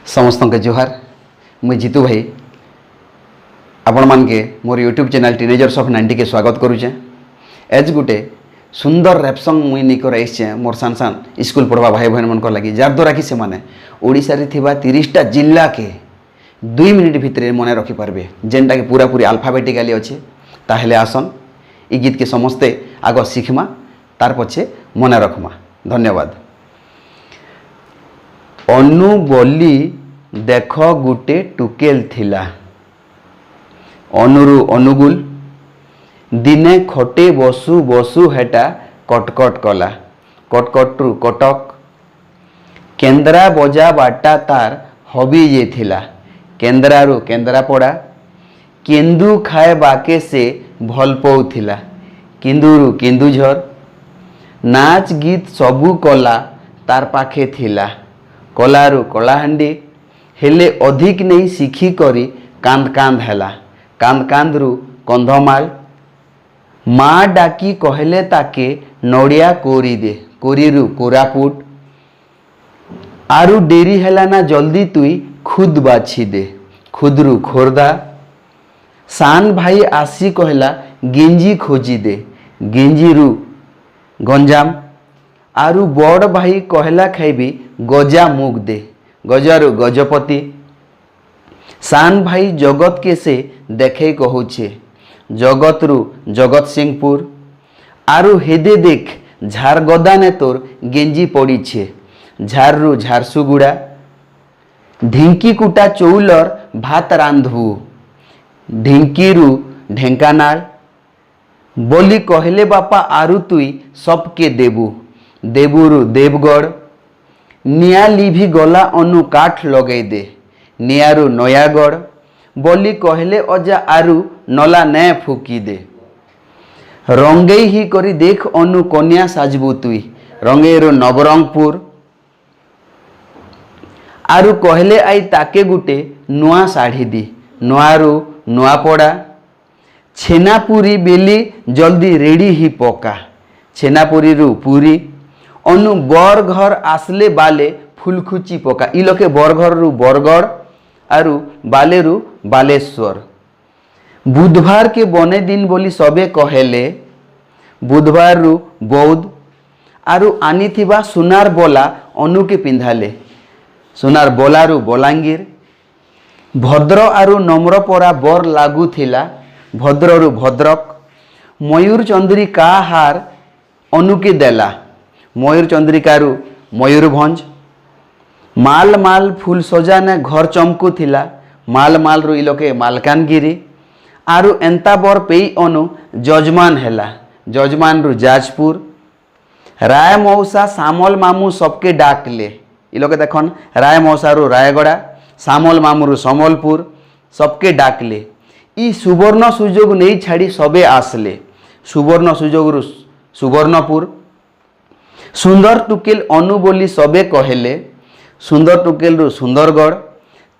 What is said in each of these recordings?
समस्त के जोहार मुई जीतू भाई आपण मान के मोर यूट्यूब चैनल टीनेजर्स ऑफ 90 के स्वागत करुचे। एज गुटे सुंदर रैप सॉन्ग मुई निकर आइछे मोर सान सान स्कूल पढ़वा भाई बहन मन को लगी जार द्वारा कि से माने ओडिसा रे थिबा 30टा जिल्ला के 2 मिनिट भितर मने रखि पारबे जेनटा के पूरा पूरी अल्फाबेटिकली अछि। ताहेले आसन ई गीत के समस्ते आगो शिखमा तार पछे मने रखमा। धन्यवाद। अनु बोली देख गुटे टुकेल थिला अनुरु अनुगुल दिने खटे बसु बसु हेटा कटकट कला कटकटरु कटक केन्द्रा बजा बाटा तार हबी जे थिला केन्द्रारु केन्द्रापड़ा केन्दु खाए बाके से भल पाउथिला किंदुरु किंदुझर नाच गीत सबू कला तार पाखे थिला कलारु कलाहांडी हेले अधिक नहीं शिखी करी कांद कांद हैला कांद कांदरु कंधमाल माँ डाकी कहले ताके नड़िया कोरी दे कोरीरु कोरापुट आरु डेरी हैला ना जल्दी तुई खुद बाछी दे खुदरु खोरदा सान भाई आसी कहला गेंजी खोजी दे गेंजीरु गंजाम आरु बड़ भाई कहला खाइबी गजा मुग दे गजारु गजपति सान भाई जगत के से देखे कहूछे जगतरु जगत सिंहपुर आरु हेदे देख झारगदा ने तोर गेंजी पड़ी छे झाररु झारसुगुड़ा ढिंकी कुटा चौलर भात रांधबू ढिंकीरु ढेंकानाल बोली कहले बापा आरु तुई सबके देबू देबुरु देवगढ़ निया लिभि गला अनु काठ लगे दे नियारु नयागढ़ बोली कहले अजा आरु नला ने फुकी दे रंगई ही करी देख अनु कन्या साजबू तुई रंगेरु नवरंगपुर आरु कहले आई ताके गुटे नुआ साड़ी दी नुआरु नुआपड़ा छेनापुरी बेली जल्दी रेडी ही पका छेनापुरी रु पूरी अनु बर घर आसले बाले फुलखुची पका इ लोके बर घर रु बरगढ़ आरु बाले रु बालेश्वर बुधवार के बने दिन बोली सबे कहेले बुधवार रु बौद्ध आरु आनी थिबा सुनार बोला अनु के पिंधाले सुनार बोला रु बलांगीर भद्र आरु नम्रपरा बर लागू थिला भद्र रु भद्रक मयूर चंद्रिका हार अनु के देला मयूर चंद्रिकारु मयूरभंज माल माल फूल सजा ने घर चमकू थिला माल माल रु इलोके मालकानगिरी आरु एंता बर पेई अनु जजमान हैला जजमान रु जाजपुर राय मौसा सामल मामू सबके डाकले इलोके देखन राय मौसा रु रायगड़ा सामल मामू रु समलपुर सबके डाकले ई सुवर्ण सुजोग नहीं छाड़ी सबे आसले सुवर्ण सुजोग रु सुवर्णपुर सुंदर टुकेल अनु बोली सबे कहेले सुंदर टुकेल रु सुंदरगढ़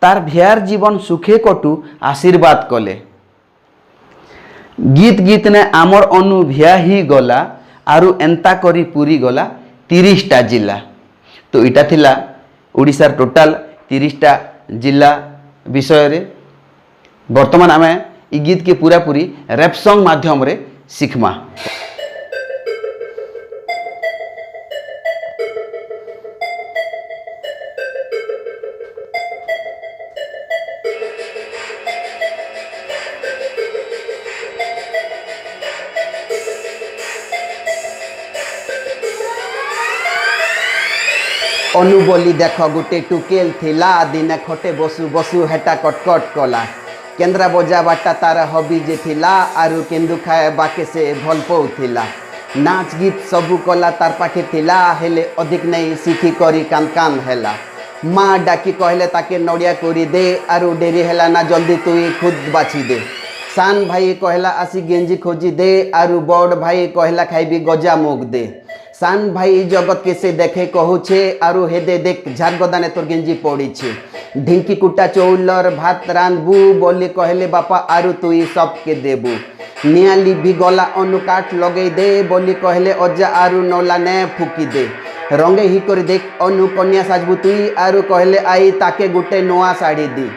तार भियार जीवन सुखे कटु आशीर्वाद कले गीत गीत ने आमर अनु भिया ही गला आरु एंता करी पूरी गला 30टा जिला। तो इटा थिला ओडिसार टोटाल 30टा जिला विषय रे वर्तमान आमे ई गीत के पूरा पूरी रैप सॉन्ग माध्यम रे सिखमा। अनु बोली देख गुटे टुकेल थिला दिने खटे बसु बसु हेटा कटकट कला केन्द्रा बजा बाटा तार हबी जे थिला आरु केन्दु खाए बाके से भल पाउथिला नाच गीत सबू कला तार पाखे थिला हेले अधिक नहीं शिखी करी कांद कांद हैला माँ डाकी कहले ताके नड़िया कोरी दे आरु डेरी हैला ना जल्दी तुई खुद बाछी दे सान भाई कहला आसी गेंजी खोजी दे आरु बड़ भाई कहला खाइबी गजा मुग दे सान भाई जगत के से देखे कहूछे आरु हेदे देख झारगदा ने तोर गेंजी पड़ी छे ढिंकी कुटा चौलर भात रांधबू बोली कहले बापा आरु तुई सबके देबू नियाली भी गला अनु काठ लगे दे बोली कहले अजा आरु नौला ने फुकी दे रंगे ही कर देख अनु कन्या साजबू तुई आरु कहले आई ताके गुटे नोआ साड़ी दी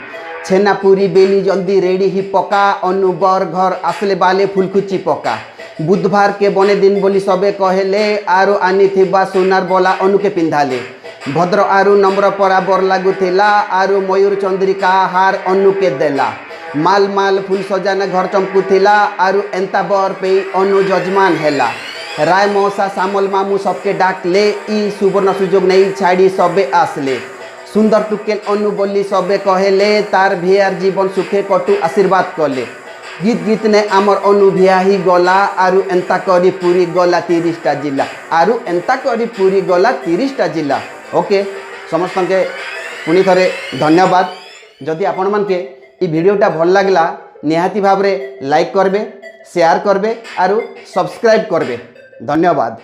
छेना पूरी बेली जल्दी रेडी ही पका अनु बर घर आसले बाले फुलकुची पका बुधवार के बने दिन बोली सबे कहले आरु आनी थिबा सोनार बोला अनु के पिंधाले भद्र आरु नम्र परा बर लागुला आरु मयूर चंद्रिका हार अनु के देला माल माल फूल सजाना घर चमकुला आरु एंता बर पे अनु जजमान हैला राय मौसा सामल मामू सबके डाक ले ई सुवर्ण सुजोग नहीं छाड़ी सबे आसले सुंदर टुकेल अनु बोली सबे कहले तार भियार जीवन सुखे कटु आशीर्वाद कले गीत गीत ने आमर अनु भिया ही गला आरु एंता करी पूरी गला 30टा जिला आरु एंता करी पूरी गला 30टा जिला ओके समस्त के पुणी थरे धन्यवाद जदि आपण मान के ई वीडियोटा भल लागला निहाती भाव रे लाइक करबे शेयर करबे आरु सब्सक्राइब करबे धन्यवाद।